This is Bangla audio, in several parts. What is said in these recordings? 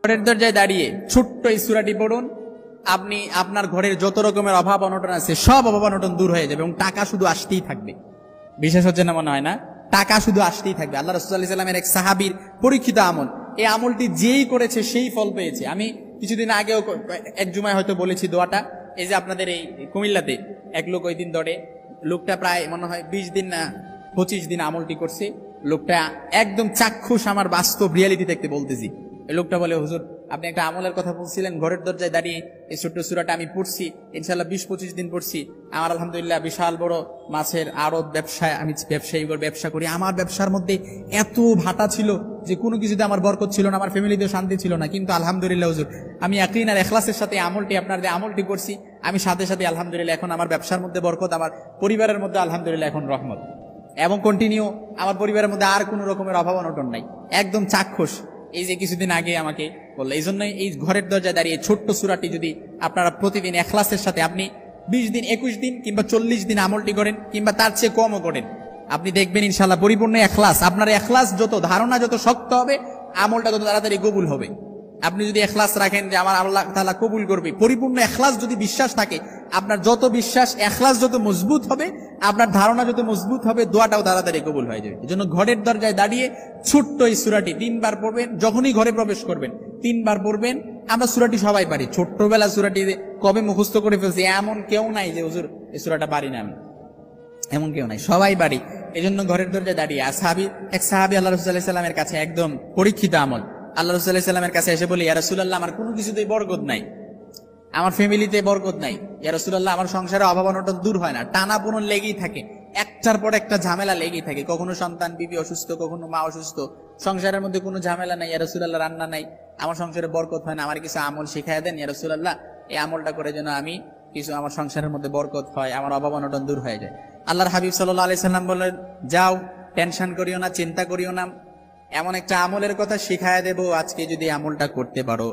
ঘরের দরজায় দাঁড়িয়ে ছোট্ট এই সূরাটি পড়ুন, আপনি আপনার ঘরের যত রকমের অভাব অনটন আছে সব অভাব অনটন দূর হয়ে যাবে এবং টাকা শুধু আসতেই থাকবে। বিশেষ হচ্ছে না মনে হয় না? টাকা শুধু আসতেই থাকবে। আল্লাহ রাসূল সাল্লাল্লাহু আলাইহি ওয়াসাল্লামের এক সাহাবীর পরীক্ষিত আমল, এই আমলটি যেই করেছে সেই ফল পেয়েছে। আমি কিছুদিন আগেও এক জুমায় হয়তো বলেছি দোয়াটা। এই যে আপনাদের এই কুমিল্লাতে এক লোক ওই দিন ধরে, লোকটা প্রায় মনে হয় 20 দিন না 25 দিন আমলটি করছে। লোকটা একদম চাক্ষুষ, আমার বাস্তব রিয়ালিটি দেখতে বলতেছি। এই লোকটা বলে, হুজুর আপনি একটা আমলের কথা বলছিলেন, ঘরের দরজায় দাঁড়িয়ে এই ছোট্ট সূরাটা আমি পড়ছি, ইনশাআল্লাহ 20-25 দিন পড়ছি। আমার আলহামদুলিল্লাহ বিশাল বড় মাছের আড়ত ব্যবসায়, আমি ব্যবসা করি। আমার ব্যবসার মধ্যে এত ভাটা ছিল যে কোনো কিছুতে আমার বরকত ছিল না, আমার ফ্যামিলিতেও শান্তি ছিল না, কিন্তু আলহামদুলিল্লাহ হুজুর আমি ইয়াকিন আর ইখলাসের সাথে আমলটি, আপনার যে আমলটি করছি, আমি সাথে সাথে আলহামদুলিল্লাহ এখন আমার ব্যবসার মধ্যে বরকত, আমার পরিবারের মধ্যে আলহামদুলিল্লাহ এখন রহমত, এবং কন্টিনিউ আমার পরিবারের মধ্যে আর কোনো রকমের অভাব অনটন নাই, একদম চাক্ষুষ। এই যে কিছুদিন আগে আমাকে বললো, এই জন্যই এই ঘরের দরজায় দাঁড়িয়ে ছোট্ট সূরাটি যদি আপনারা প্রতিদিন ইখলাসের সাথে আপনি 20 দিন 21 দিন কিংবা 40 দিন আমলটি করেন, কিংবা তার চেয়ে কমও করেন, আপনি দেখবেন ইনশাআল্লাহ পরিপূর্ণ ইখলাস, আপনার ইখলাস যত, ধারণা যত শক্ত হবে, আমলটা তত তাড়াতাড়ি কবুল হবে। আপনি যদি ইখলাস রাখেন যে আমার আল্লাহ তাআলা কবুল করবে, পরিপূর্ণ ইখলাস যদি বিশ্বাস থাকে, আপনার যত বিশ্বাস, ইখলাস যত মজবুত হবে, আপনার ধারণা যত মজবুত হবে, দোয়াটাও তাড়াতাড়ি কবুল হয়ে যাবে। এজন্য ঘরের দরজায় দাঁড়িয়ে ছোট্ট এই সূরাটি 3 বার পড়বেন, যখনই ঘরে প্রবেশ করবেন 3 বার পড়বেন। আমরা সূরাটি সবাই পারি, ছোট্টবেলা সূরাটি কবে মুখস্থ করে ফেলছি এমন কেউ নাই যে হুজুর এই সূরাটা পারি না আমি, এমন কেউ নাই, সবাই পারি। এজন্য ঘরের দরজায় দাঁড়িয়ে এক সাহাবী আল্লাহ রাসূল সাল্লাল্লাহু আলাইহি ওয়াসাল্লামের কাছে, একদম পরীক্ষিত আমল, আল্লাহ রাসূল সাল্লাল্লাহু আলাইহি ওয়াসাল্লামের কাছে এসে বলি, ইয়া রাসূলুল্লাহ আমার কোনো কিছুতেই বরকত নাই, আমার ফ্যামিলিতে বরকত নাই, ইয়া রাসূলুল্লাহ আমার সংসারে অভাব অনটন দূর হয় না, টানাপোড়েন লেগেই থাকে, একটার পর একটা ঝামেলা লেগেই থাকে, কখনো সন্তান বিবি অসুস্থ, কখনো মা অসুস্থ, সংসারের মধ্যে কোনো ঝামেলা নাই, ইয়া রাসূলুল্লাহ রান্না নাই, আমার সংসারে বরকত হয় না, আমার কিছু আমল শিখায় দেন ইয়া রাসূলুল্লাহ, এই আমলটা করে যেন আমি কিছু আমার সংসারের মধ্যে বরকত হয়, আমার অভাব অনটন দূর হয়ে যায়। আল্লাহর হাবিব সাল্লাল্লাহু আলাইহি সাল্লাম বললেন, যাও টেনশন করিও না, চিন্তা করিও না, এমন একটা আমলের কথা শিখায় দেব, আজকে যদি আমলটা করতে পারো,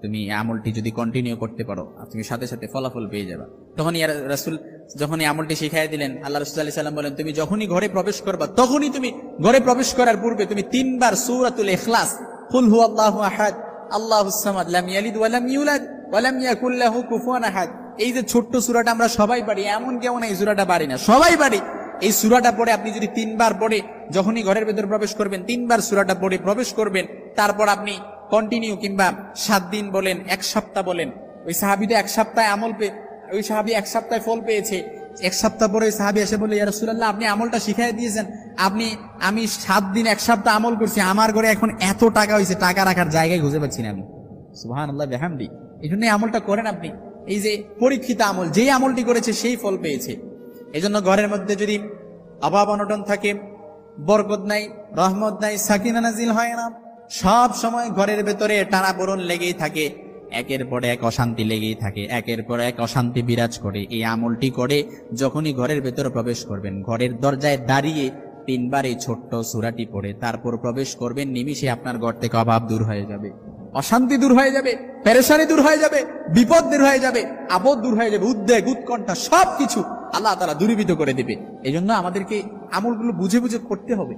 তুমি আমলটি যদি কন্টিনিউ করতে পারো, তুমি সাথে সাথে ফলাফল পেয়ে যাবে। তখন ইয়া রাসূল যখন এই আমলটি শিখাই দিলেন, আল্লাহ রাসূল সাল্লাল্লাহু আলাইহি সাল্লাম বলেন, তুমি যখনই ঘরে প্রবেশ করবা, তখনই তুমি ঘরে প্রবেশ করার পূর্বে তুমি 3 বার সূরাতুল ইখলাস, কুল হুয়াল্লাহু আহাদ আল্লাহুস সামাদ লাম ইয়ালিদ ওয়া লাম ইউলাদ ওয়া লাম ইয়াকুল লাহু কুফুয়ান আহাদ, এই যে ছোট্ট সূরাটা আমরা সবাই পারি, এমন কেউ না এই সূরাটা পারি না, সবাই পারি। এই সূরাটা পড়ে আপনি যদি 3 বার পড়ে যখনই ঘরের ভেতর প্রবেশ করবেন, 3 বার সূরাটা পড়ে প্রবেশ করবেন, তারপর আপনি কন্টিনিউ, কিংবা 7 দিন বলেন, 1 সপ্তাহ বলেন। ওই সাহাবী তো 1 সপ্তাহে আমল ওই সাহাবী 1 সপ্তাহে ফল পেয়েছে। 1 সপ্তাহ পরে ওই সাহাবী এসে বলে, ইয়া রাসূলুল্লাহ আপনি আমলটা শিখাই দিয়েছেন, আমি 7 দিন 1 সপ্তাহ আমল করছি, আমার ঘরে এখন এত টাকা হয়েছে, টাকা রাখার জায়গায় খুঁজে পাচ্ছি না আমি। সুবহানাল্লাহ বিহামদি। এই জন্য আমলটা করেন আপনি, এই যে পরীক্ষিত আমল, যেই আমলটি করেছে সেই ফল পেয়েছে। এই জন্য ঘরের মধ্যে যদি অভাব অনটন থাকে, বরকত নাই, রহমত নাই, সাকিনা নাজিল হয় না, সব সময় ঘরের ভেতরে টানাপোড়েন লেগেই থাকে, একের পর এক অশান্তি লেগেই থাকে, একের পর এক অশান্তি বিরাজ করে, এই আমলটি করে যখনই ঘরের ভেতরে প্রবেশ করবেন, ঘরের দরজায় দাঁড়িয়ে 3 বার এই ছোট্ট সূরাটি পড়ে তারপর প্রবেশ করবেন, নিমিষে আপনার ঘর থেকে অভাব দূর হয়ে যাবে, অশান্তি দূর হয়ে যাবে, পেরেশানি দূর হয়ে যাবে, বিপদ দূর হয়ে যাবে, আপদ দূর হয়ে যাবে, উদ্বেগ উৎকণ্ঠা সবকিছু আল্লাহ তাআলা দূরীভূত করে দিবে। এই জন্য আমাদেরকে আমলগুলো বুঝে বুঝে করতে হবে।